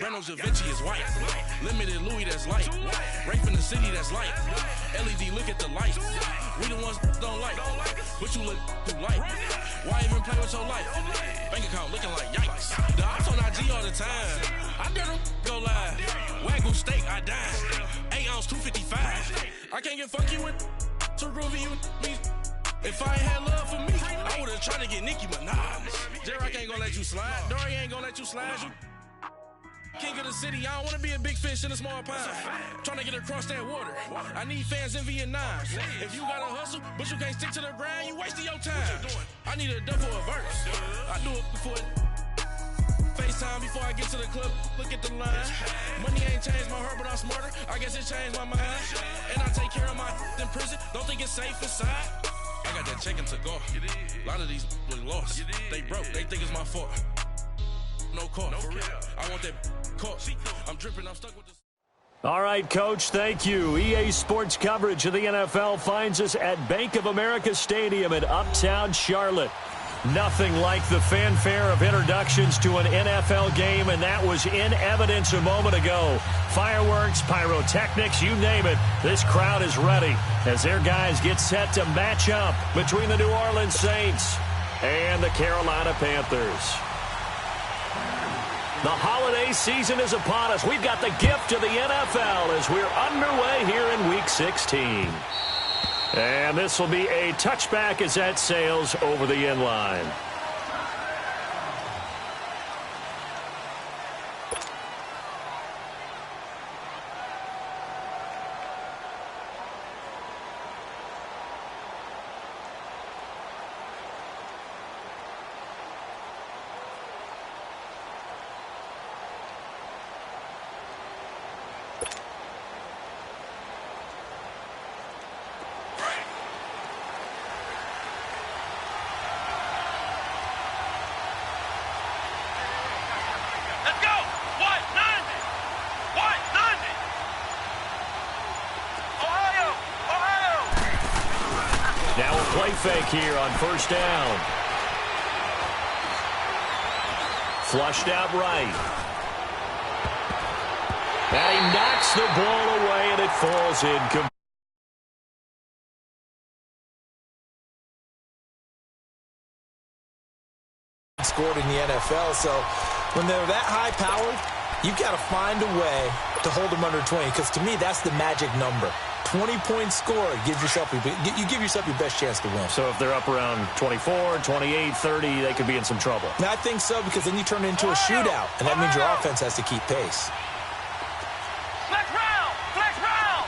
Reynolds Da Vinci is white. Limited Louis that's light. Rape in the city that's light. LED, look at the light. We the ones don't like. But you look too light. Why even play with your life? Bank account looking like yikes. The ops on IG all the time. I dare them go live. Wagyu steak, I dine. 8 ounce, 255. I can't get funky with too groovy you me. If I ain't had love for me, I would've tried to get Nicki Minaj. J-Rock ain't gonna let you slide. Dory ain't gonna let you slide. You king of the city, I don't wanna be a big fish in a small pond. Trying to get across that water. I need fans in Vietnam. If you gotta hustle, but you can't stick to the grind, you wasting your time. I need a double a verse. I do it before FaceTime before I get to the club. Look at the line. Money ain't changed my heart, but I'm smarter. I guess it changed my mind. And I take care of my in prison. Don't think it's safe inside. I got that check-in to go. A lot of these really lost. They broke. They think it's my fault. No call. For real. I want that caught. I'm dripping. I'm stuck with this. All right, Coach, thank you. EA Sports coverage of the NFL finds us at Bank of America Stadium in Uptown Charlotte. Nothing like the fanfare of introductions to an NFL game, and that was in evidence a moment ago. Fireworks, pyrotechnics, you name it. This crowd is ready as their guys get set to match up between the New Orleans Saints and the Carolina Panthers. The holiday season is upon us. We've got the gift of the NFL as we're underway here in Week 16. And this will be a touchback as that sails over the end line. Now a play fake here on first down. Flushed out right. And he knocks the ball away, and it falls in. Scored in the NFL, so when they're that high-powered, you've got to find a way to hold them under 20, because to me, that's the magic number. 20-point score, you give yourself your best chance to win. So if they're up around 24, 28, 30, they could be in some trouble. And I think so, because then you turn it into a shootout, and that means your offense has to keep pace. Flex round! Flex round!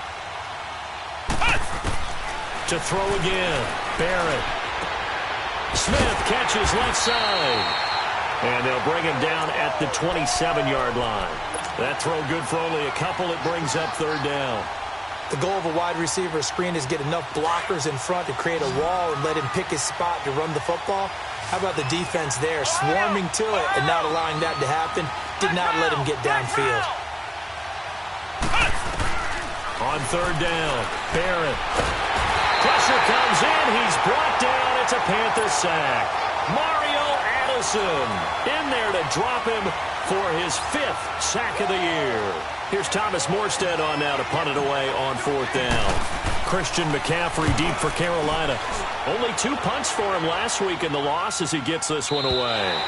To throw again, Barrett. Smith catches left side. And they'll bring him down at the 27-yard line. That throw good for only a couple. It brings up third down. The goal of a wide receiver screen is get enough blockers in front to create a wall and let him pick his spot to run the football. How about the defense there, swarming to it and not allowing that to happen? Did not let him get downfield. On third down, Barrett. Pressure comes in. He's brought down. It's a Panther sack. Mario Addison in there to drop him for his 5th sack of the year. Here's Thomas Morstead on now to punt it away on fourth down. Christian McCaffrey deep for Carolina. Only 2 punts for him last week in the loss as he gets this one away.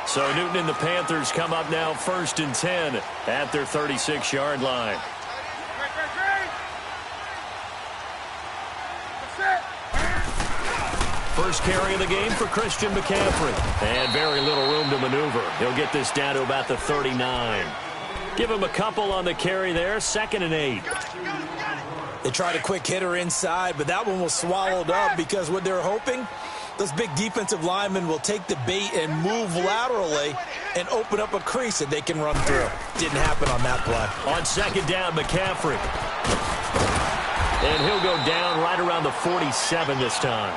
So Newton and the Panthers come up now 1st and 10 at their 36-yard line. First carry of the game for Christian McCaffrey. And very little room to maneuver. He'll get this down to about the 39. Give him a couple on the carry there. 2nd and 8. They tried a quick hitter inside, but that one was swallowed up because what they're hoping, those big defensive linemen will take the bait and move laterally and open up a crease that they can run through. Didn't happen on that play. On 2nd down, McCaffrey. And he'll go down right around the 47 this time.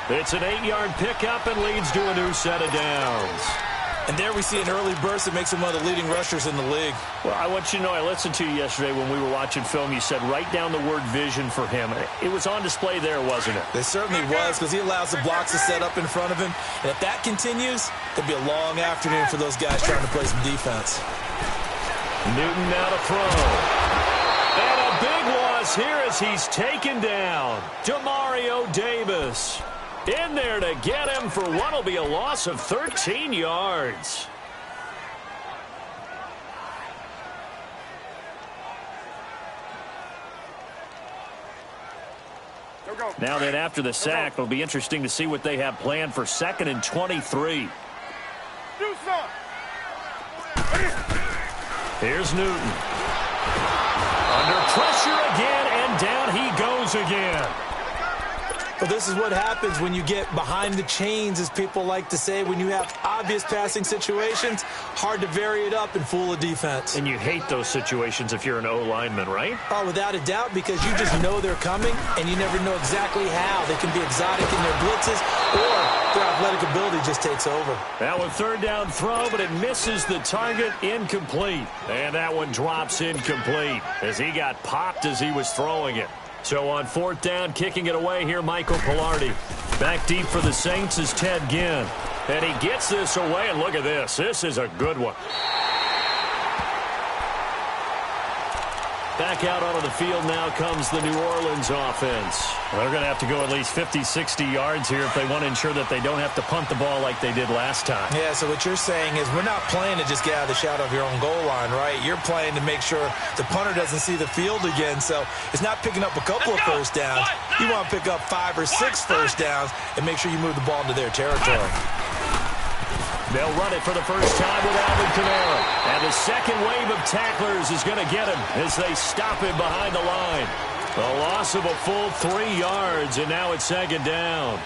It's an 8-yard pickup and leads to a new set of downs. And there we see an early burst that makes him one of the leading rushers in the league. Well, I want you to know, I listened to you yesterday when we were watching film. You said write down the word vision for him. It was on display there, wasn't it? It certainly was, because he allows the blocks to set up in front of him. And if that continues, it'll be a long afternoon for those guys trying to play some defense. Newton now to throw. And a big loss here as he's taken down. Demario Davis in there to get him for what will be a loss of 13 yards. Now then, after the sack, it'll be interesting to see what they have planned for 2nd and 23. Here's Newton. Under pressure again, and down he goes again. Well, this is what happens when you get behind the chains, as people like to say. When you have obvious passing situations, hard to vary it up and fool a defense. And you hate those situations if you're an O-lineman, right? Oh, without a doubt, because you just know they're coming, and you never know exactly how. They can be exotic in their blitzes, or their athletic ability just takes over. That one 3rd down throw, but it misses the target, incomplete. And that one drops incomplete as he got popped as he was throwing it. So on 4th down, kicking it away here, Michael Pilardi. Back deep for the Saints is Ted Ginn. And he gets this away, and look at this. This is a good one. Back out onto the field now comes the New Orleans offense. They're going to have to go at least 50, 60 yards here if they want to ensure that they don't have to punt the ball like they did last time. Yeah, so what you're saying is we're not playing to just get out of the shadow of your own goal line, right? You're playing to make sure the punter doesn't see the field again. So it's not picking up a couple of first downs. You want to pick up 5 or 6 first downs and make sure you move the ball into their territory. They'll run it for the first time with Alvin Kamara. And the second wave of tacklers is going to get him as they stop him behind the line. A loss of a full 3 yards, and now it's 2nd down.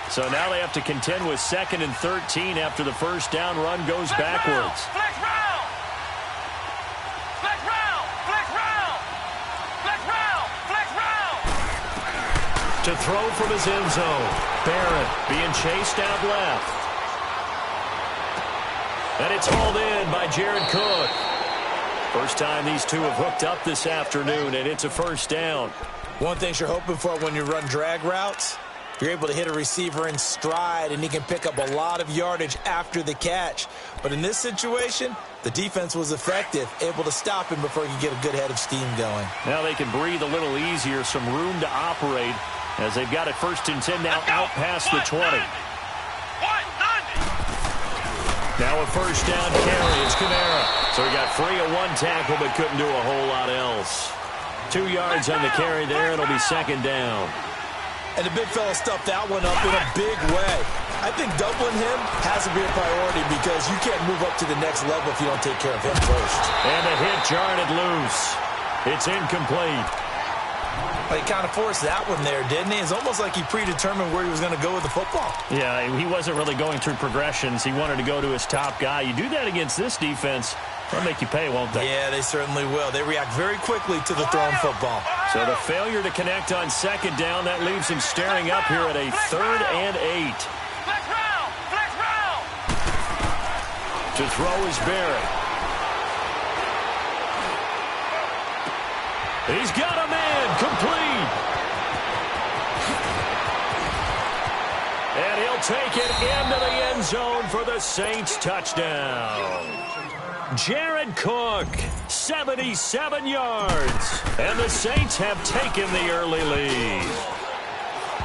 So now they have to contend with 2nd and 13 after the first down run goes backwards. To throw from his end zone. Barrett being chased out left. And it's hauled in by Jared Cook. First time these two have hooked up this afternoon, and it's a first down. One thing you're hoping for when you run drag routes, you're able to hit a receiver in stride, and he can pick up a lot of yardage after the catch. But in this situation, the defense was effective, able to stop him before he could get a good head of steam going. Now they can breathe a little easier, some room to operate, as they've got it 1st and 10 now out past the 20. Now a first down carry. It's Kamara. So he got free of 1 tackle but couldn't do a whole lot else. 2 yards on the carry there. It'll be 2nd down. And the big fella stuffed that one up in a big way. I think doubling him has to be a priority because you can't move up to the next level if you don't take care of him first. And a hit jarred it loose. It's incomplete. Well, he kind of forced that one there, didn't he? It's almost like he predetermined where he was going to go with the football. Yeah, he wasn't really going through progressions. He wanted to go to his top guy. You do that against this defense, they'll make you pay, won't they? Yeah, they certainly will. They react very quickly to the thrown football. So the failure to connect on 2nd down, that leaves him staring up here at a 3rd and 8. To throw is Barrett. He's got a man, complete. And he'll take it into the end zone for the Saints touchdown. Jared Cook, 77 yards. And the Saints have taken the early lead.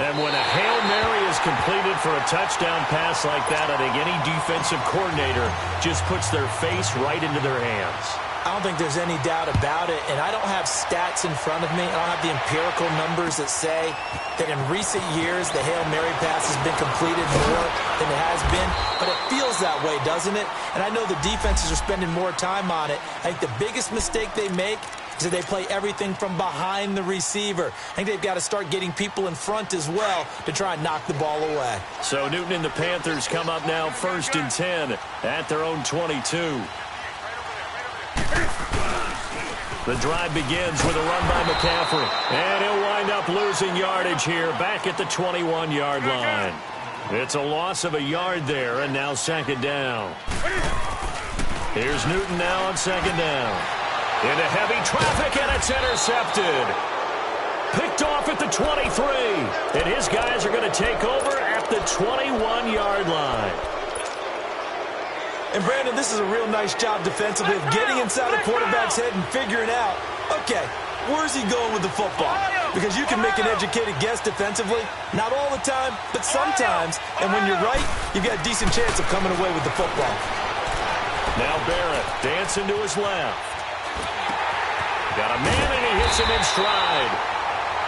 And when a Hail Mary is completed for a touchdown pass like that, I think any defensive coordinator just puts their face right into their hands. I don't think there's any doubt about it, and I don't have stats in front of me. I don't have the empirical numbers that say that in recent years the Hail Mary pass has been completed more than it has been, but it feels that way, doesn't it? And I know the defenses are spending more time on it. I think the biggest mistake they make is that they play everything from behind the receiver. I think they've got to start getting people in front as well to try and knock the ball away. So Newton and the Panthers come up now 1st and 10 at their own 22. The drive begins with a run by McCaffrey. And he'll wind up losing yardage here back at the 21-yard line. It's a loss of a yard there, and now second down. Here's Newton now on second down. Into heavy traffic, and it's intercepted. Picked off at the 23. And his guys are going to take over at the 21-yard line. And, Brandon, this is a real nice job defensively of getting inside the quarterback's head and figuring out, okay, where's he going with the football? Because you can make an educated guess defensively. Not all the time, but sometimes. And when you're right, you've got a decent chance of coming away with the football. Now Barrett dancing to his left. Got a man, and he hits him in stride.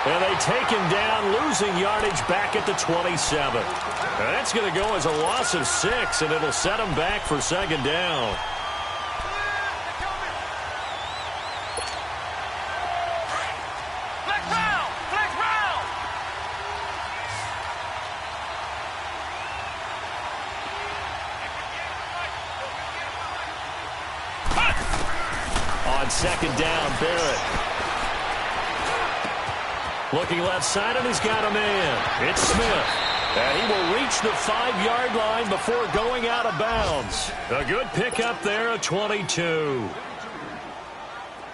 And they take him down, losing yardage back at the 27. And that's going to go as a loss of 6, and it'll set him back for second down. Flex round! Flex round! On second down, Barrett. Looking left side, and he's got a man. It's Smith. And he will reach the 5-yard line before going out of bounds. A good pickup there at 22.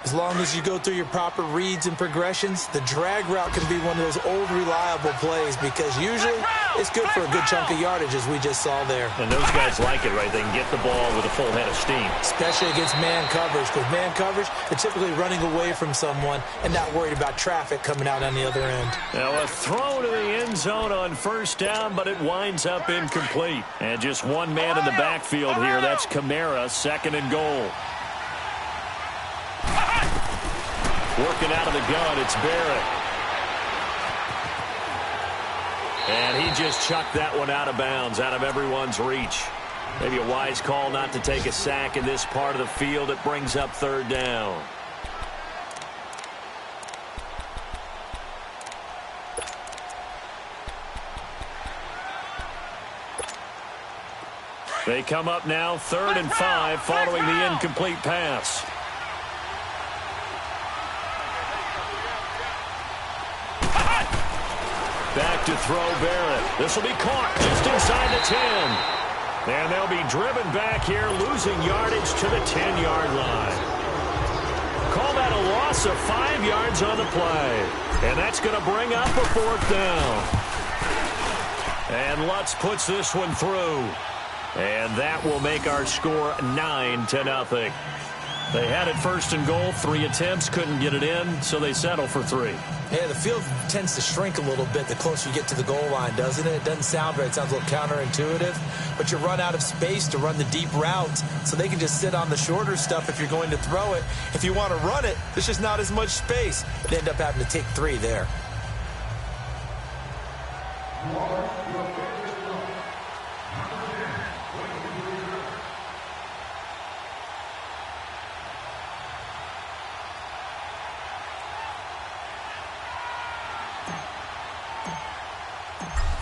As long as you go through your proper reads and progressions, the drag route can be one of those old reliable plays because usually it's good for a good chunk of yardage, as we just saw there. And those guys like it, right? They can get the ball with a full head of steam. Especially against man coverage, because man coverage, they're typically running away from someone and not worried about traffic coming out on the other end. Now a throw to the end zone on first down, but it winds up incomplete. And just one man in the backfield here. That's Kamara, second and goal. Working out of the gun, it's Barrett. And he just chucked that one out of bounds, out of everyone's reach. Maybe a wise call not to take a sack in this part of the field. It brings up third down. They come up now 3rd and 5 following the incomplete pass. Back to throw Barrett. This will be caught just inside the 10. And they'll be driven back here, losing yardage to the 10-yard line. Call that a loss of 5 yards on the play. And that's going to bring up a 4th down. And Lutz puts this one through. And that will make our score 9-0. They had it 1st and goal, 3 attempts, couldn't get it in, so they settle for 3. Yeah, the field tends to shrink a little bit the closer you get to the goal line, doesn't it? It doesn't sound right. It sounds a little counterintuitive. But you run out of space to run the deep routes, so they can just sit on the shorter stuff if you're going to throw it. If you want to run it, there's just not as much space. They end up having to take 3 there.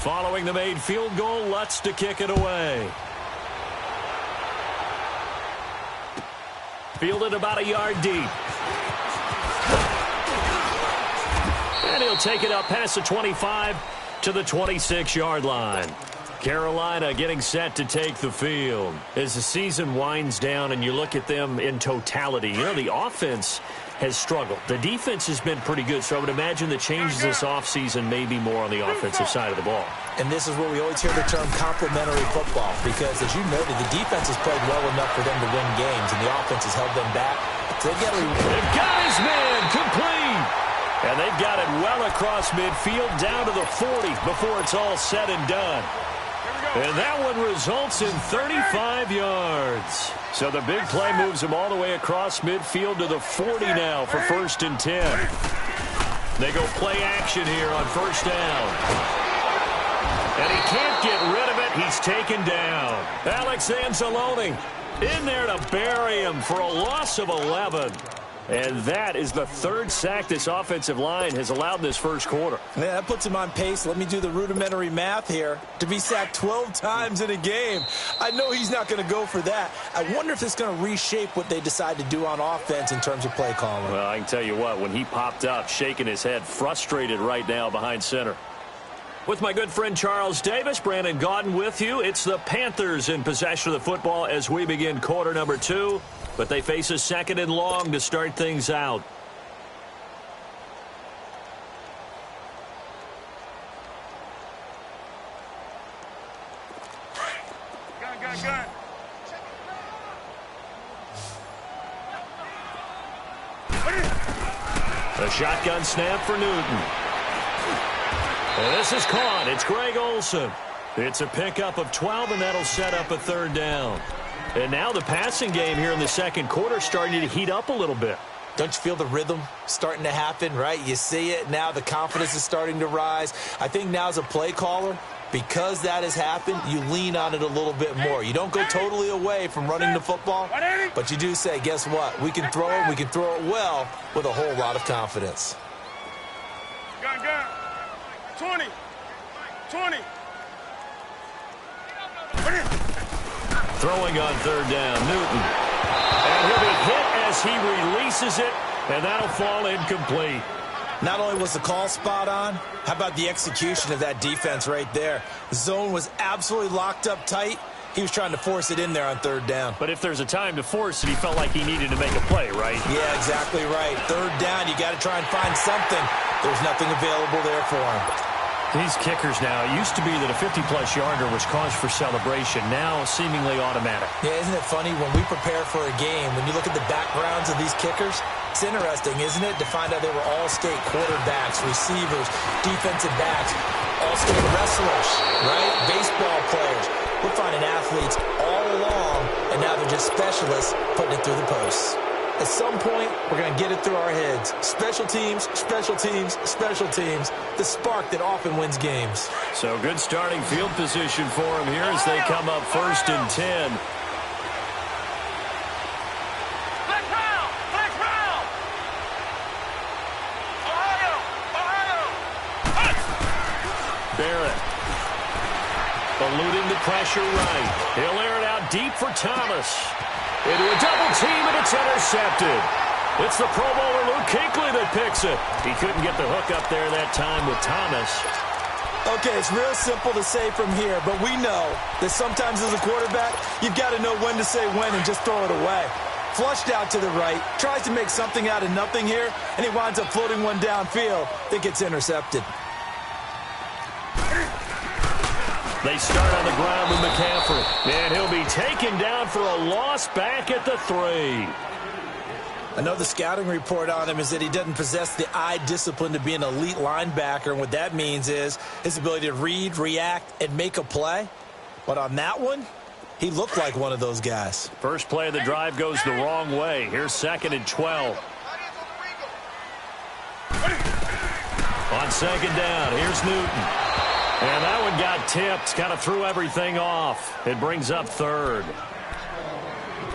Following the made field goal, Lutz to kick it away. Fielded about a yard deep. And he'll take it up past the 25 to the 26-yard line. Carolina getting set to take the field. As the season winds down and you look at them in totality, you know, the offense has struggled. The defense has been pretty good, so I would imagine the changes this offseason may be more on the offensive side of the ball. And this is where we always hear the term complementary football, because as you noted, the defense has played well enough for them to win games, and the offense has held them back. So they've got his man complete. And they've got it well across midfield down to the 40 before it's all said and done. And that one results in 35 yards. So the big play moves him all the way across midfield to the 40 now for 1st and 10. They go play action here on 1st down. And he can't get rid of it. He's taken down. Alex Anzalone in there to bury him for a loss of 11. And that is the third sack this offensive line has allowed this first quarter. Yeah, that puts him on pace. Let me do the rudimentary math here. To be sacked 12 times in a game. I know he's not going to go for that. I wonder if it's going to reshape what they decide to do on offense in terms of play calling. Well, I can tell you what, when he popped up, shaking his head, frustrated right now behind center. With my good friend Charles Davis, Brandon Gaudin with you. It's the Panthers in possession of the football as we begin quarter number 2. But they face a second and long to start things out. Gun. A shotgun snap for Newton. And this is caught. It's Greg Olsen. It's a pickup of 12, and that'll set up a third down. And now the passing game here in the second quarter starting to heat up a little bit. Don't you feel the rhythm starting to happen, right? You see it. Now the confidence is starting to rise. I think now as a play caller, because that has happened, you lean on it a little bit more. You don't go totally away from running the football, but you do say, guess what? We can throw it. We can throw it well with a whole lot of confidence. Gun. 20. Throwing on third down, Newton. And he'll be hit as he releases it, and that'll fall incomplete. Not only was the call spot on, how about the execution of that defense right there? The zone was absolutely locked up tight. He was trying to force it in there on third down. But if there's a time to force it, he felt like he needed to make a play, right? Yeah, exactly right. Third down, you got to try and find something. There's nothing available there for him. These kickers now, it used to be that a 50-plus yarder was cause for celebration. Now, seemingly automatic. Yeah, isn't it funny when we prepare for a game, when you look at the backgrounds of these kickers, it's interesting, isn't it, to find out they were all-state quarterbacks, receivers, defensive backs, all-state wrestlers, right? Baseball players. We're finding athletes all along, and now they're just specialists putting it through the posts. At some point, we're going to get it through our heads. Special teams, special teams, special teams. The spark that often wins games. So good starting field position for him here as they come up 1st and 10. Flex round. Ohio. Barrett. Alluding to pressure right. He'll air it out deep for Thomas. Into a double team, and it's intercepted. It's the Pro Bowler Luke Kuechly that picks it. He couldn't get the hook up there that time with Thomas. Okay, it's real simple to say from here, but we know that sometimes as a quarterback, you've got to know when to say when and just throw it away. Flushed out to the right, tries to make something out of nothing here, and he winds up floating one downfield that gets intercepted. They start on the ground with McCaffrey, and he'll be taken down for a loss back at the 3. I know the scouting report on him is that he doesn't possess the eye discipline to be an elite linebacker, and what that means is his ability to read, react, and make a play. But on that one, he looked like one of those guys. First play of the drive goes the wrong way. Here's 2nd and 12. On 2nd down, here's Newton. And that one got tipped, kind of threw everything off. It brings up 3rd.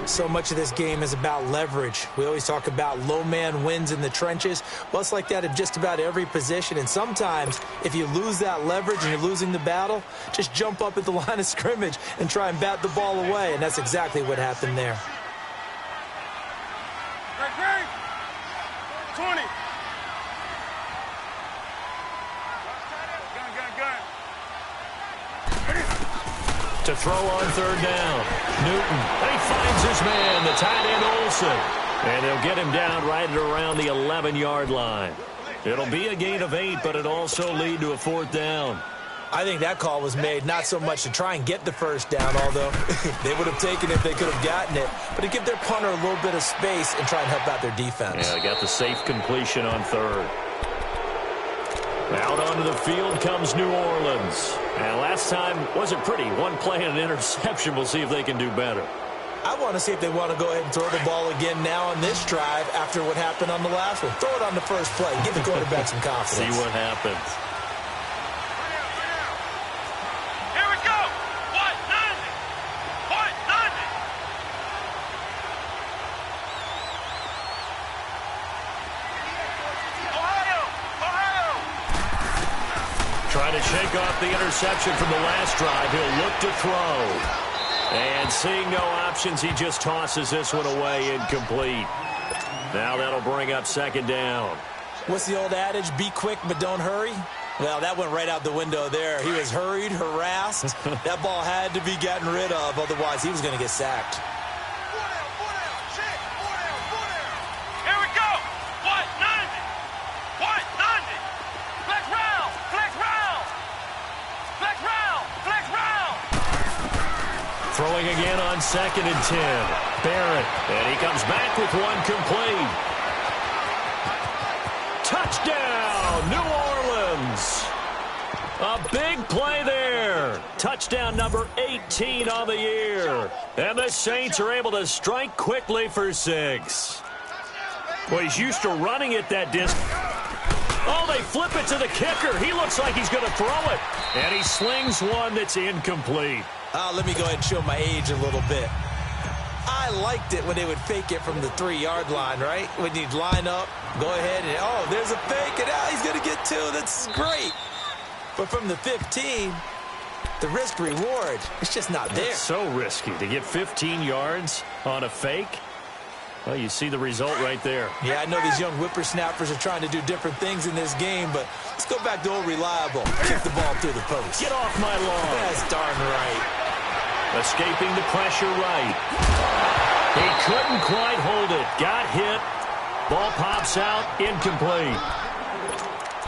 So much of this game is about leverage. We always talk about low man wins in the trenches. Well, it's like that in just about every position. And sometimes, if you lose that leverage and you're losing the battle, just jump up at the line of scrimmage and try and bat the ball away. And that's exactly what happened there. Greg. 20. To throw on 3rd down. Newton. And he finds his man, the tight end Olsen. And they'll get him down right at around the 11-yard line. It'll be a gain of 8, but it'll also lead to a 4th down. I think that call was made not so much to try and get the first down, although they would have taken it if they could have gotten it, but to give their punter a little bit of space and try and help out their defense. Yeah, they got the safe completion on 3rd. Out onto the field comes New Orleans. And last time wasn't pretty. One play and an interception. We'll see if they can do better. I want to see if they want to go ahead and throw the ball again now on this drive after what happened on the last one. Throw it on the first play. Give the quarterback some confidence. See what happens. Here we go. What? 90. Trying to shake off the interception from the last drive. He'll look to throw. And seeing no options, he just tosses this one away incomplete. Now that'll bring up second down. What's the old adage? Be quick, but don't hurry. Well, that went right out the window there. He was hurried, harassed. That ball had to be gotten rid of. Otherwise, he was going to get sacked. Here we go. What? 90. What? 90. Flex round. Flex round. Flex round. Flex round. Throwing again on 2nd and 10. Barrett. And he comes back with one complete. Touchdown, New Orleans. A big play there. Touchdown number 18 on the year. And the Saints are able to strike quickly for 6. Well, he's used to running it that distance. Oh, they flip it to the kicker. He looks like he's going to throw it. And he slings one that's incomplete. Let me go ahead and show my age a little bit. I liked it when they would fake it from the 3-yard line, right? When you'd line up, go ahead and, oh, there's a fake, and now he's going to get 2. That's great. But from the 15, the risk-reward, it's just not there. It's so risky to get 15 yards on a fake. Well, you see the result right there. Yeah, I know these young whippersnappers are trying to do different things in this game, but let's go back to old reliable. Kick the ball through the post. Get off my lawn. That's darn right. Escaping the pressure right. He couldn't quite hold it. Got hit. Ball pops out. Incomplete.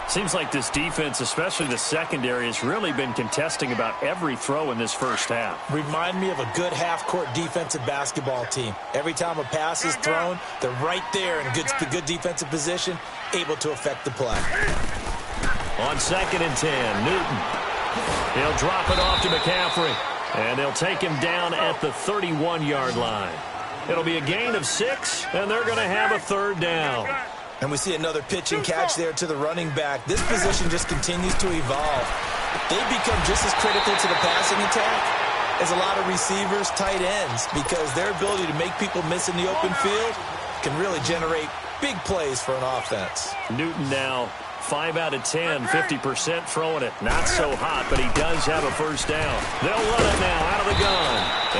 Seems like this defense, especially the secondary, has really been contesting about every throw in this first half. Remind me of a good half-court defensive basketball team. Every time a pass is thrown, they're right there in good defensive position, able to affect the play. On 2nd and 10, Newton. He'll drop it off to McCaffrey. And they'll take him down at the 31-yard line. It'll be a gain of 6, and they're going to have a 3rd down. And we see another pitch and catch there to the running back. This position just continues to evolve. They become just as critical to the passing attack as a lot of receivers, tight ends, because their ability to make people miss in the open field can really generate big plays for an offense. Newton now 5 out of 10, 50% throwing it. Not so hot, but he does have a 1st down. They'll run it now out of the gun.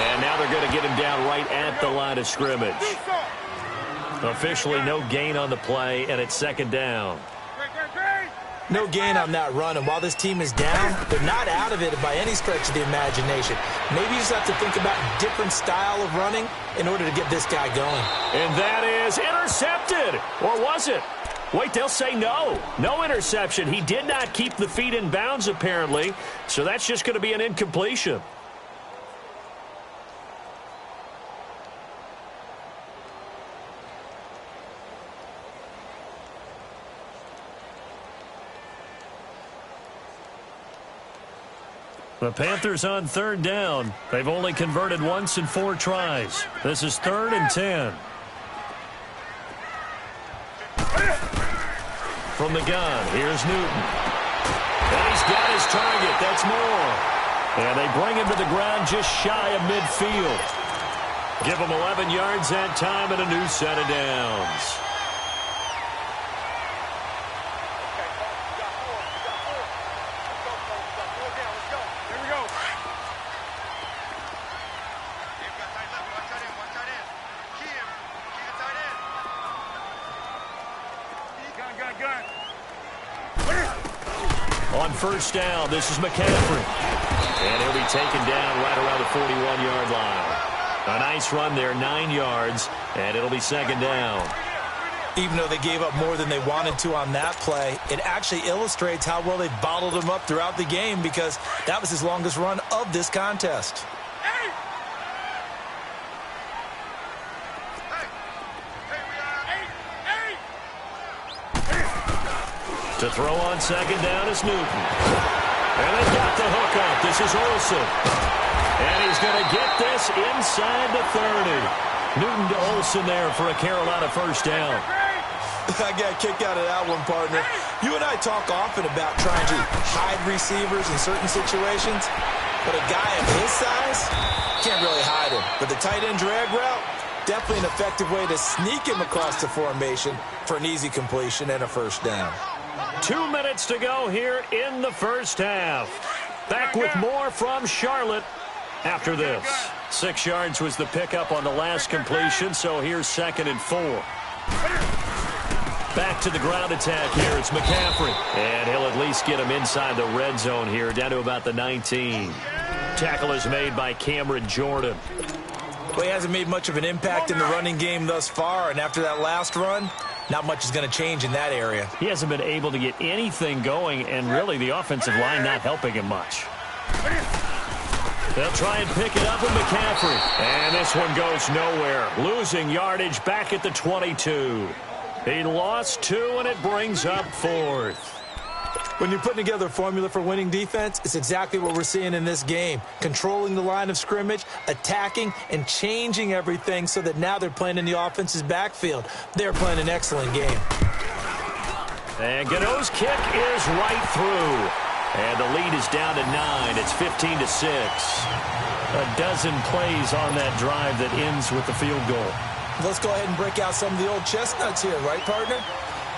And now they're going to get him down right at the line of scrimmage. Officially no gain on the play, and it's 2nd down. No gain on that run, and while this team is down, they're not out of it by any stretch of the imagination. Maybe you just have to think about a different style of running in order to get this guy going. And that is intercepted. Or was it? Wait, they'll say no. No interception. He did not keep the feet in bounds, apparently, so that's just going to be an incompletion. The Panthers on 3rd down. They've only converted once in 4 tries. This is 3rd and 10. From the gun, here's Newton. And he's got his target. That's more. And they bring him to the ground just shy of midfield. Give him 11 yards that time and a new set of downs. On 1st down, this is McCaffrey. And he'll be taken down right around the 41-yard line. A nice run there, 9 yards, and it'll be 2nd down. Even though they gave up more than they wanted to on that play, it actually illustrates how well they've bottled him up throughout the game, because that was his longest run of this contest. To throw on 2nd down is Newton. And they've got the hook up. This is Olsen. And he's going to get this inside the 30. Newton to Olsen there for a Carolina 1st down. I got a kick out of that one, partner. You and I talk often about trying to hide receivers in certain situations, but a guy of his size can't really hide him. But the tight end drag route, definitely an effective way to sneak him across the formation for an easy completion and a 1st down. 2 minutes to go here in the first half. Back with more from Charlotte after this. 6 yards was the pickup on the last completion, so here's 2nd and 4. Back to the ground attack here. It's McCaffrey. And he'll at least get him inside the red zone here, down to about the 19. Tackle is made by Cameron Jordan. Well, he hasn't made much of an impact in the running game thus far, and after that last run, not much is going to change in that area. He hasn't been able to get anything going, and really the offensive line not helping him much. They'll try and pick it up with McCaffrey. And this one goes nowhere. Losing yardage back at the 22. He lost 2, and it brings up 4th. When you're putting together a formula for winning defense, it's exactly what we're seeing in this game. Controlling the line of scrimmage, attacking, and changing everything so that now they're playing in the offense's backfield. They're playing an excellent game. And Gano's kick is right through. And the lead is down to 9. It's 15-6. A dozen plays on that drive that ends with the field goal. Let's go ahead and break out some of the old chestnuts here, right, partner?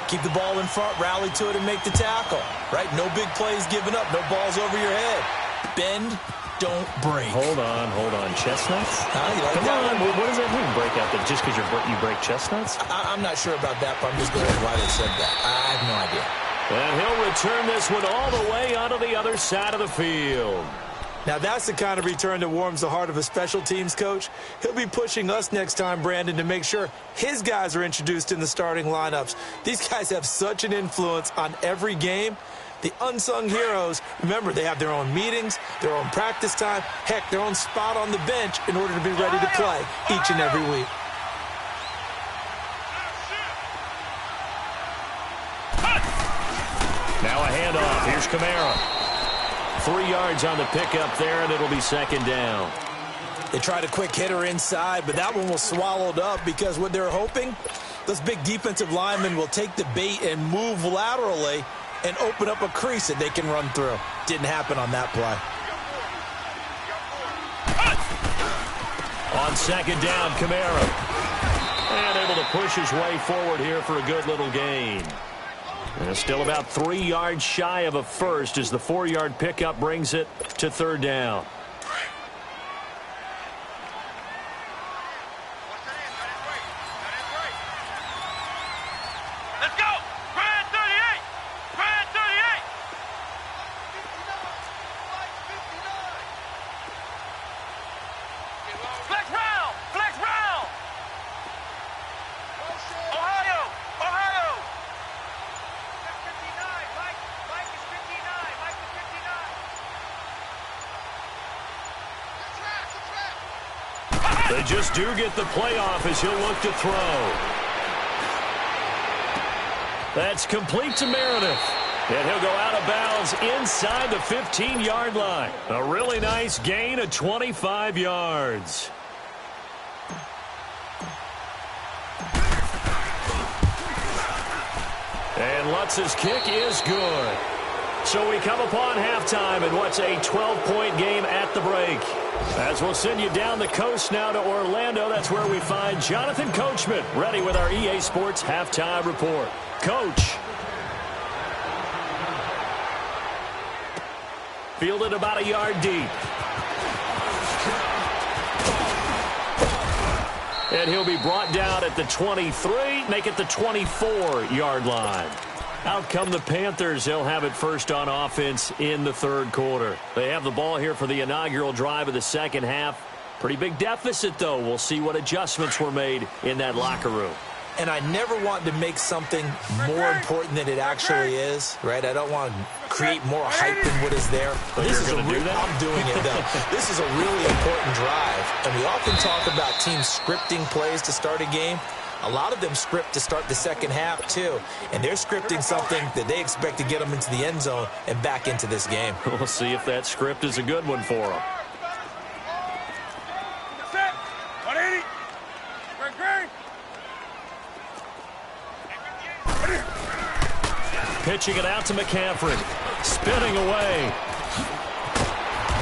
Keep the ball in front, rally to it, and make the tackle. Right? No big plays given up. No balls over your head. Bend, don't break. Hold on. Chestnuts? You like Come that on. one? What does that mean, break out? Just because you break chestnuts? I'm not sure about that, but I'm just going why they said that. I have no idea. And he'll return this one all the way onto the other side of the field. Now, that's the kind of return that warms the heart of a special teams coach. He'll be pushing us next time, Brandon, to make sure his guys are introduced in the starting lineups. These guys have such an influence on every game. The unsung heroes, remember, they have their own meetings, their own practice time, heck, their own spot on the bench in order to be ready to play each and every week. Now a handoff. Here's Kamara. 3 yards on the pickup there, and it'll be 2nd down. They tried a quick hitter inside, but that one was swallowed up because what they're hoping, those big defensive linemen will take the bait and move laterally and open up a crease that they can run through. Didn't happen on that play. On 2nd down, Kamara. And able to push his way forward here for a good little gain. And still about 3 yards shy of a first as the 4-yard pickup brings it to 3rd down. Let's go! Brand 38! Brand 38! Flex round! Flex round! Ohio! Ohio! 59! Mike is 59! Mike is 59! They just do get the playoff as he'll look to throw. That's complete to Meredith. And he'll go out of bounds inside the 15-yard line. A really nice gain of 25 yards. And Lutz's kick is good. So we come upon halftime in what's a 12-point game at the break. As we'll send you down the coast now to Orlando, that's where we find Jonathan Coachman ready with our EA Sports Halftime Report. Coach. Fielded about a yard deep. And he'll be brought down at the 23, make it the 24-yard line. Out come the Panthers. They'll have it first on offense in the 3rd quarter. They have the ball here for the inaugural drive of the 2nd half. Pretty big deficit, though. We'll see what adjustments were made in that locker room. And I never want to make something more important than it actually is, right? I don't want to create more hype than what is there. But this you're is going to do that? I'm doing it, though. This is a really important drive. And we often talk about teams scripting plays to start a game. A lot of them script to start the 2nd half, too. And they're scripting something that they expect to get them into the end zone and back into this game. We'll see if that script is a good one for them. Set! 180! Green, green! Pitching it out to McCaffrey. Spinning away.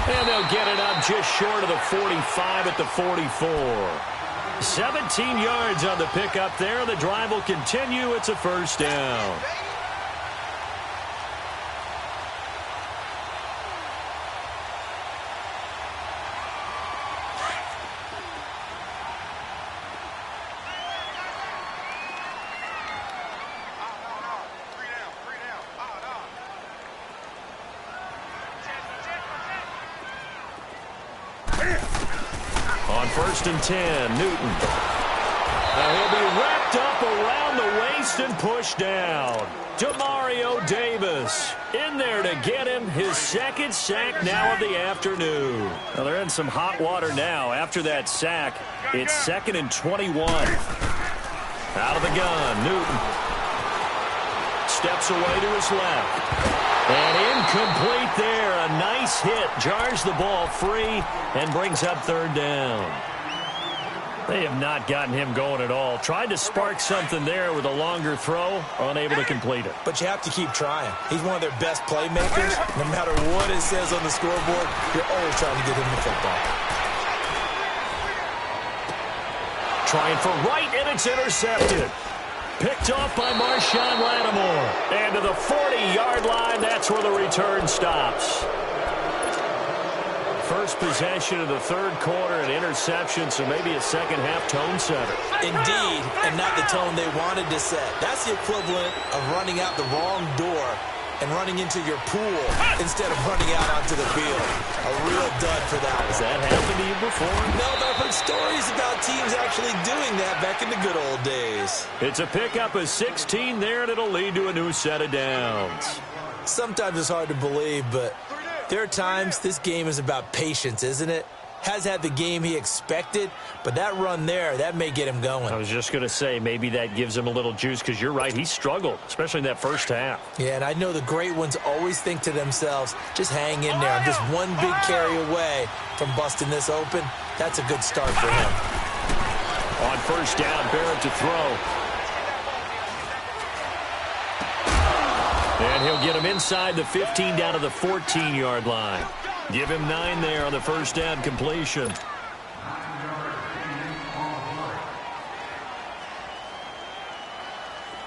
And they'll get it up just short of the 45 at the 44. 17 yards on the pickup there. The drive will continue. It's a 1st down. On 1st and 10, Newton. Now he'll be wrapped up around the waist and pushed down. Demario Davis in there to get him his second sack now of the afternoon. Well, they're in some hot water now. After that sack, it's 2nd and 21. Out of the gun, Newton. Steps away to his left. And incomplete there. A nice hit. Jars the ball free and brings up 3rd down. They have not gotten him going at all. Tried to spark something there with a longer throw, unable to complete it. But you have to keep trying. He's one of their best playmakers. No matter what it says on the scoreboard, you're always trying to get him the football. Trying for right, and it's intercepted. Picked off by Marshawn Lattimore. And to the 40-yard line, that's where the return stops. First possession of the 3rd quarter, an interception, so maybe a second-half tone setter. Indeed, and not the tone they wanted to set. That's the equivalent of running out the wrong door and running into your pool instead of running out onto the field. A real dud for that. Has that happened to you before? No, but I've heard stories about teams actually doing that back in the good old days. It's a pickup of 16 there, and it'll lead to a new set of downs. Sometimes it's hard to believe, but there are times this game is about patience, isn't it? Has had the game he expected, but that run there, that may get him going. I was just going to say, maybe that gives him a little juice, because you're right, he struggled, especially in that first half. Yeah, and I know the great ones always think to themselves, just hang in there. I'm just one big carry away from busting this open. That's a good start for him. On 1st down, Barrett to throw. And he'll get him inside the 15 down to the 14-yard line. Give him 9 there on the 1st down completion.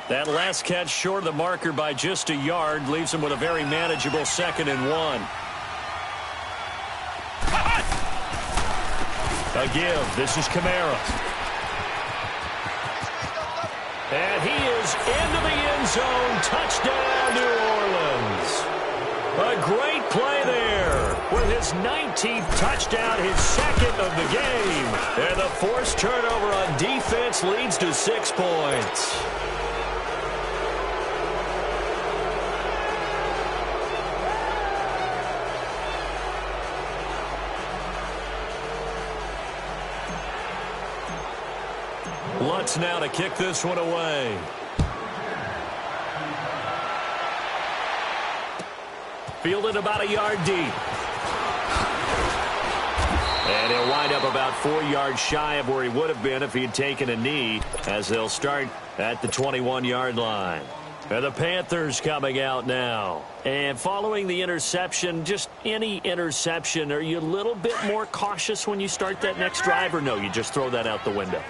That last catch short of the marker by just a yard leaves him with a very manageable 2nd and 1. A give. This is Kamara. And he is into the end zone. Touchdown, New Orleans. A great play there with his 19th touchdown, his 2nd of the game. And the forced turnover on defense leads to 6 points. Lutz now to kick this one away. Fielded about a yard deep. And he'll wind up about 4 yards shy of where he would have been if he had taken a knee, as they'll start at the 21-yard line. And the Panthers coming out now. And following the interception, just any interception, are you a little bit more cautious when you start that next drive, or no, you just throw that out the window?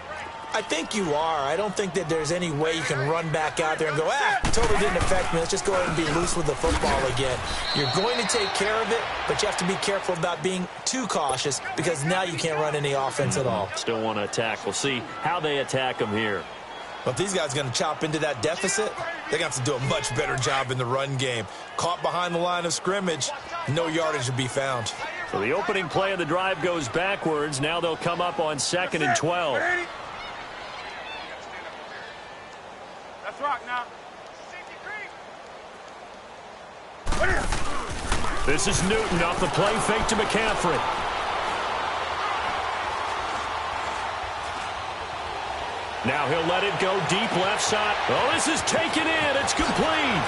I think you are. I don't think that there's any way you can run back out there and go, totally didn't affect me. Let's just go ahead and be loose with the football again. You're going to take care of it, but you have to be careful about being too cautious, because now you can't run any offense at all. Still want to attack. We'll see how they attack him here. Well, if these guys are going to chop into that deficit, they're going to have to do a much better job in the run game. Caught behind the line of scrimmage, no yardage to be found. So the opening play of the drive goes backwards. Now they'll come up on 2nd and 12. Let's rock now. This is Newton off the play fake to McCaffrey. Now he'll let it go deep left side. Oh, this is taken in. It's complete.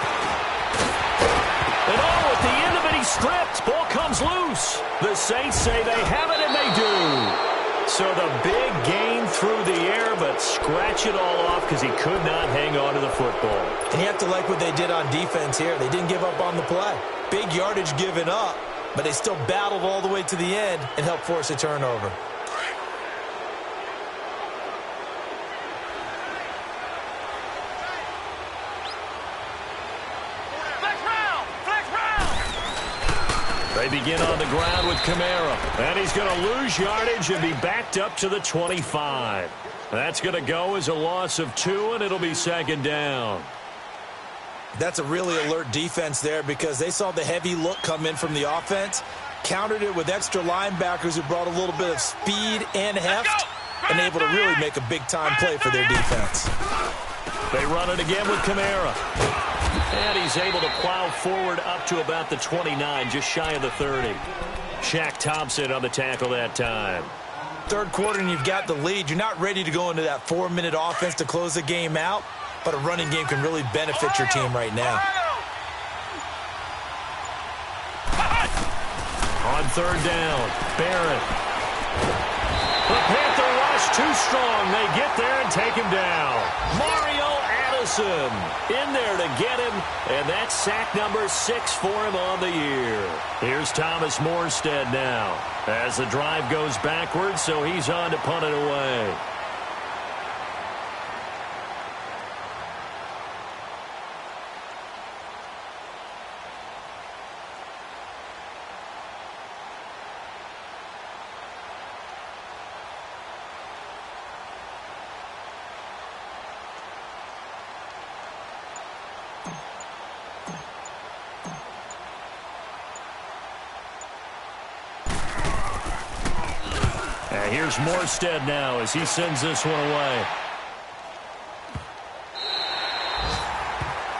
And at the end of it, he's stripped. Ball comes loose. The Saints say they have it, and they do. So the big gain through the air, but scratch it all off because he could not hang on to the football. And you have to like what they did on defense here. They didn't give up on the play. Big yardage given up, but they still battled all the way to the end and helped force a turnover. They begin on the ground with Kamara. And he's going to lose yardage and be backed up to the 25. That's going to go as a loss of 2, and it'll be 2nd down. That's a really alert defense there, because they saw the heavy look come in from the offense. countered it with extra linebackers who brought a little bit of speed and heft and able to really make a big-time play for their defense. They run it again with Kamara. And he's able to plow forward up to about the 29, just shy of the 30. Shaq Thompson on the tackle that time. Third quarter and you've got the lead. You're not ready to go into that 4-minute offense to close the game out, but a running game can really benefit your team right now. On third down, Barrett. The Panther rush too strong. They get there and take him down. Mario Addison in there to get him, and that's sack number 6 for him on the year. Here's Thomas Morstead now as the drive goes backwards, so he's on to punt it away. Here's Morstead now as he sends this one away.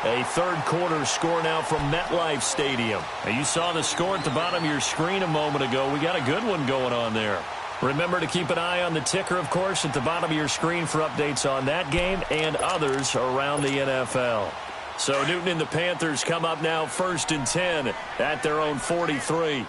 A third quarter score now from MetLife Stadium. Now, you saw the score at the bottom of your screen a moment ago. We got a good one going on there. Remember to keep an eye on the ticker, of course, at the bottom of your screen for updates on that game and others around the NFL. So Newton and the Panthers come up now 1st and 10 at their own 43.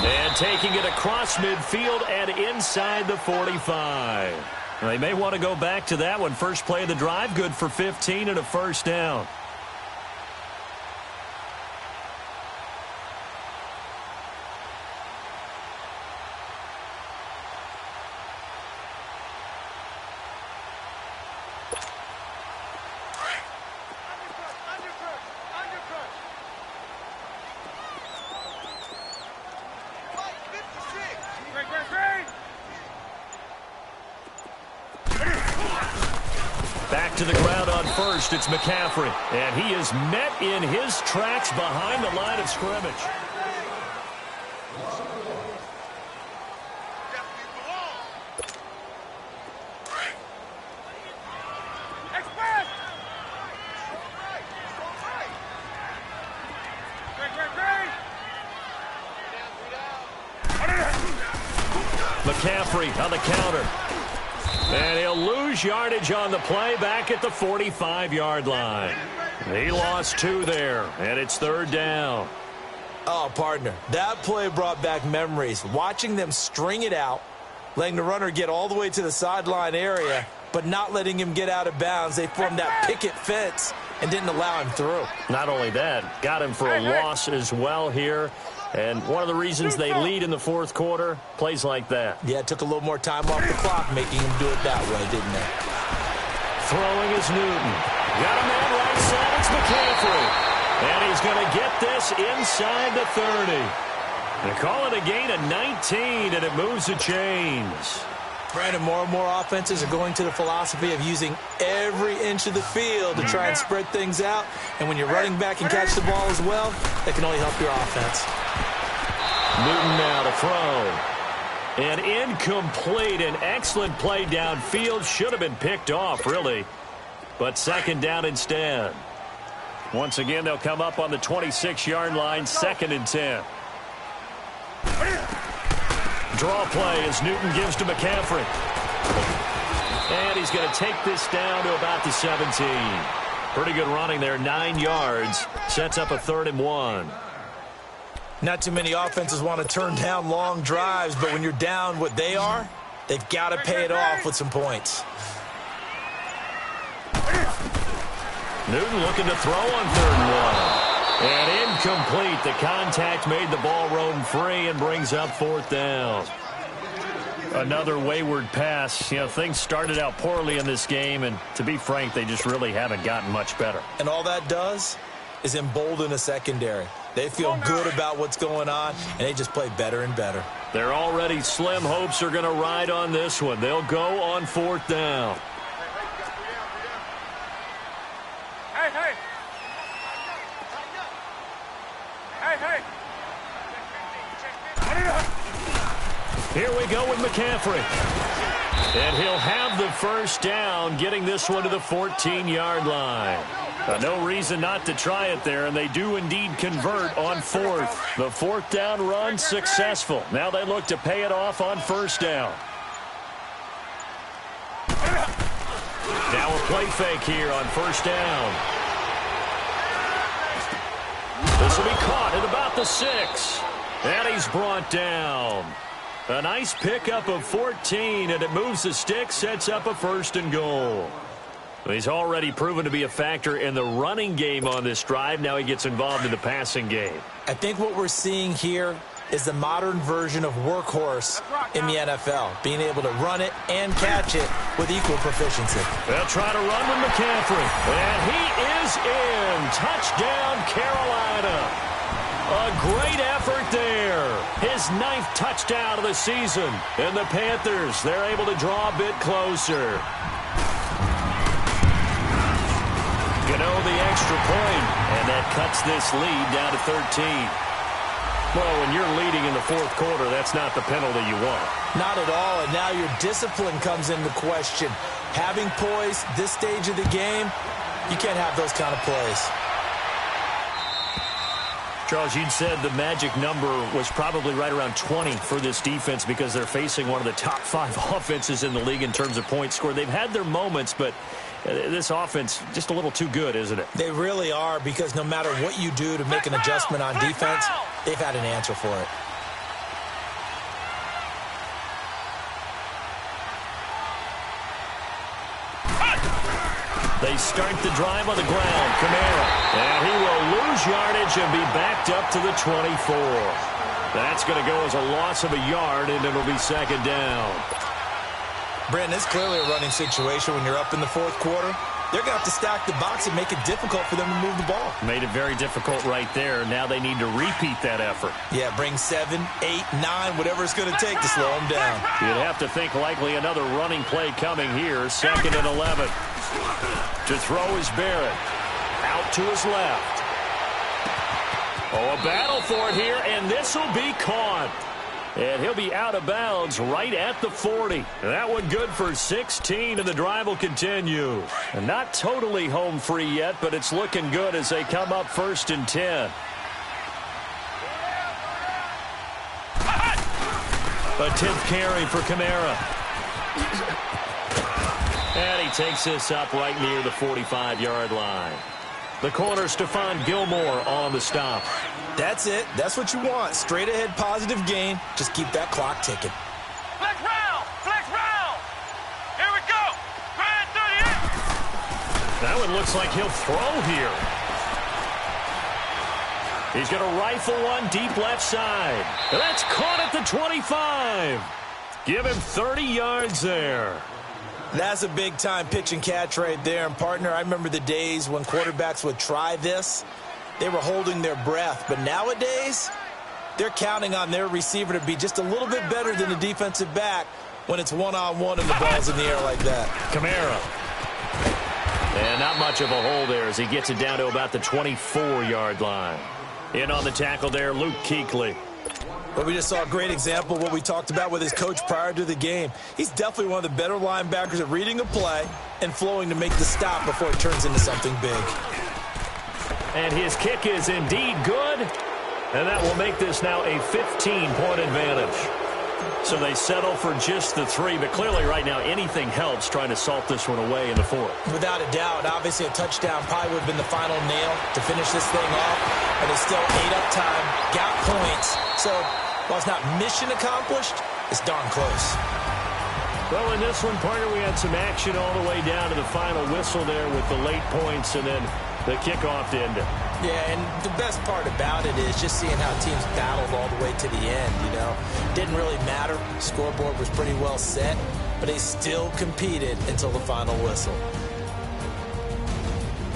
And taking it across midfield and inside the 45. They may want to go back to that one. First play of the drive, good for 15 and a first down. Back to the ground on first, it's McCaffrey. And he is met in his tracks behind the line of scrimmage. McCaffrey on the counter. And he'll lose yardage on the play back at the 45-yard line. He lost 2 there, and it's third down. Oh, partner, that play brought back memories. Watching them string it out, letting the runner get all the way to the sideline area, but not letting him get out of bounds. They formed that picket fence and didn't allow him through. Not only that, got him for a loss as well here. And one of the reasons they lead in the fourth quarter, plays like that. Yeah, it took a little more time off the clock making him do it that way, didn't they? Throwing is Newton. Got a man right side, it's McCaffrey. And he's going to get this inside the 30. They call it a gain of 19, and it moves the chains. Brandon, more and more offenses are going to the philosophy of using every inch of the field to try and spread things out. And when you're running back and catch the ball as well, that can only help your offense. Newton now to throw. And incomplete. An excellent play downfield. Should have been picked off, really. But second down instead. Once again, they'll come up on the 26-yard line, 2nd and 10. Draw play as Newton gives to McCaffrey. And he's going to take this down to about the 17. Pretty good running there, 9 yards. Sets up a 3rd and 1. Not too many offenses want to turn down long drives, but when you're down what they are, they've got to pay it off with some points. Newton looking to throw on 3rd and 1. And incomplete. The contact made the ball roam free and brings up 4th down. Another wayward pass. You know, things started out poorly in this game, and to be frank, they just really haven't gotten much better. And all that does is embolden a secondary. They feel good about what's going on, and they just play better and better. Their already slim hopes are going to ride on this one. They'll go on 4th down. Hey. Here we go with McCaffrey. And he'll have the first down, getting this one to the 14-yard line. No reason not to try it there, and they do indeed convert on 4th. The 4th down run successful. Now they look to pay it off on 1st down. Now a play fake here on 1st down. This will be caught at about the 6. And he's brought down. A nice pickup of 14, and it moves the stick, sets up a 1st and goal. He's already proven to be a factor in the running game on this drive. Now he gets involved in the passing game. I think what we're seeing here is the modern version of workhorse in the NFL, being able to run it and catch it with equal proficiency. They'll try to run with McCaffrey, and he is in. Touchdown, Carolina. A great effort there. His 9th touchdown of the season. And the Panthers, they're able to draw a bit closer. Gano the extra point, and that cuts this lead down to 13. Well, when you're leading in the 4th quarter, that's not the penalty you want. Not at all, and now your discipline comes into question. Having poise this stage of the game, you can't have those kind of plays. Charles, you'd said the magic number was probably right around 20 for this defense because they're facing one of the top 5 offenses in the league in terms of points scored. They've had their moments, but this offense just a little too good, isn't it? They really are, because no matter what you do to make an adjustment on defense, they've had an answer for it. They start the drive on the ground. Kamara. And he will lose yardage and be backed up to the 24. That's going to go as a loss of a yard, and it'll be 2nd down. Brandon, it's clearly a running situation when you're up in the 4th quarter. They're going to have to stack the box and make it difficult for them to move the ball. Made it very difficult right there. Now they need to repeat that effort. Yeah, bring 7, 8, 9, whatever it's going to take to slow them down. You'd have to think likely another running play coming here. 2nd and 11. To throw is Barrett. Out to his left. Oh, a battle for it here, and this will be caught. And he'll be out of bounds right at the 40. That one good for 16, and the drive will continue. And not totally home free yet, but it's looking good as they come up 1st and 10. A 10th carry for Kamara. And he takes this up right near the 45-yard line. The corner, Stephon Gilmore, on the stop. That's it. That's what you want. Straight ahead positive gain. Just keep that clock ticking. Flex round! Flex round! Here we go! Grind 38! That one looks like he'll throw here. He's going to rifle one deep left side. And that's caught at the 25. Give him 30 yards there. That's a big-time pitch and catch right there. And, partner, I remember the days when quarterbacks would try this. They were holding their breath. But nowadays, they're counting on their receiver to be just a little bit better than the defensive back when it's one-on-one and the ball's in the air like that. Kamara. And not much of a hole there as he gets it down to about the 24-yard line. In on the tackle there, Luke Kuechly. But we just saw a great example of what we talked about with his coach prior to the game. He's definitely one of the better linebackers at reading a play and flowing to make the stop before it turns into something big. And his kick is indeed good. And that will make this now a 15-point advantage. So they settle for just the 3, but clearly right now anything helps trying to salt this one away in the 4th. Without a doubt, obviously a touchdown probably would have been the final nail to finish this thing off, but they still ate up time, got points. So while it's not mission accomplished, it's darn close. Well, in this one, partner, we had some action all the way down to the final whistle there with the late points and then the kickoff to end it. Yeah, and the best part about it is just seeing how teams battled all the way to the end, you know. Didn't really matter. Scoreboard was pretty well set, but they still competed until the final whistle.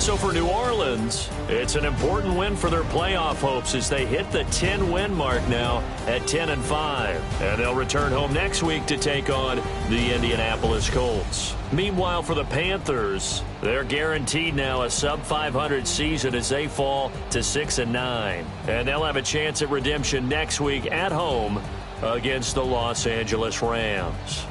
So for New Orleans, it's an important win for their playoff hopes as they hit the 10-win mark now at 10-5. And they'll return home next week to take on the Indianapolis Colts. Meanwhile, for the Panthers, they're guaranteed now a sub-500 season as they fall to 6-9. And they'll have a chance at redemption next week at home against the Los Angeles Rams.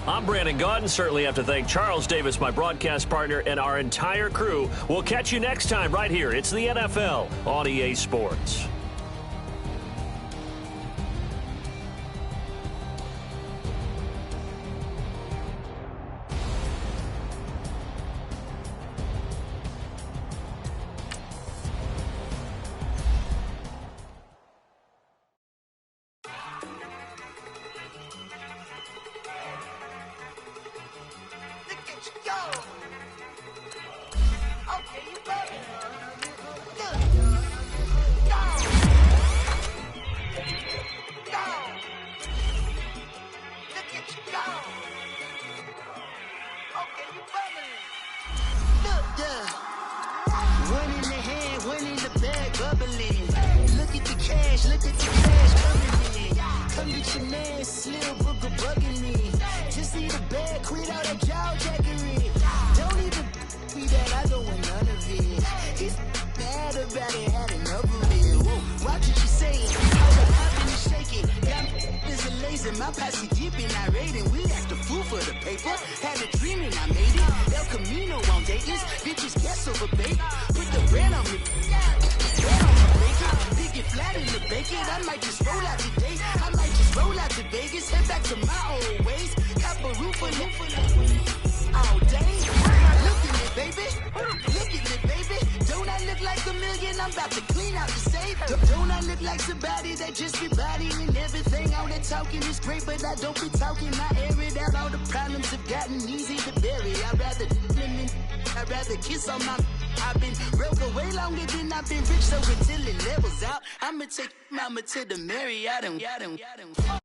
I'm Brandon Gaudin. Certainly have to thank Charles Davis, my broadcast partner, and our entire crew. We'll catch you next time right here. It's the NFL on EA Sports. My posse deep in our rating, we act a fool for the paper. Had a dream and I made it. El Camino on Dayton's, bitches guess over bait. Put the brand on me, brand on my bacon. Big it flat in the bacon. I might just roll out today. I might just roll out to Vegas, head back to my old ways. Cop a roof all day. Look at me, baby. Look at me, baby. Don't I look like a million? I'm about to clean out the safe. Don't I look like somebody that just be bodying everything? All that talking is great, but I don't be talking. I air it out. All the problems have gotten easy to bury. I'd rather kiss on my. I've been broke way longer than I've been rich, so until it levels out, I'ma take mama to the Marriott and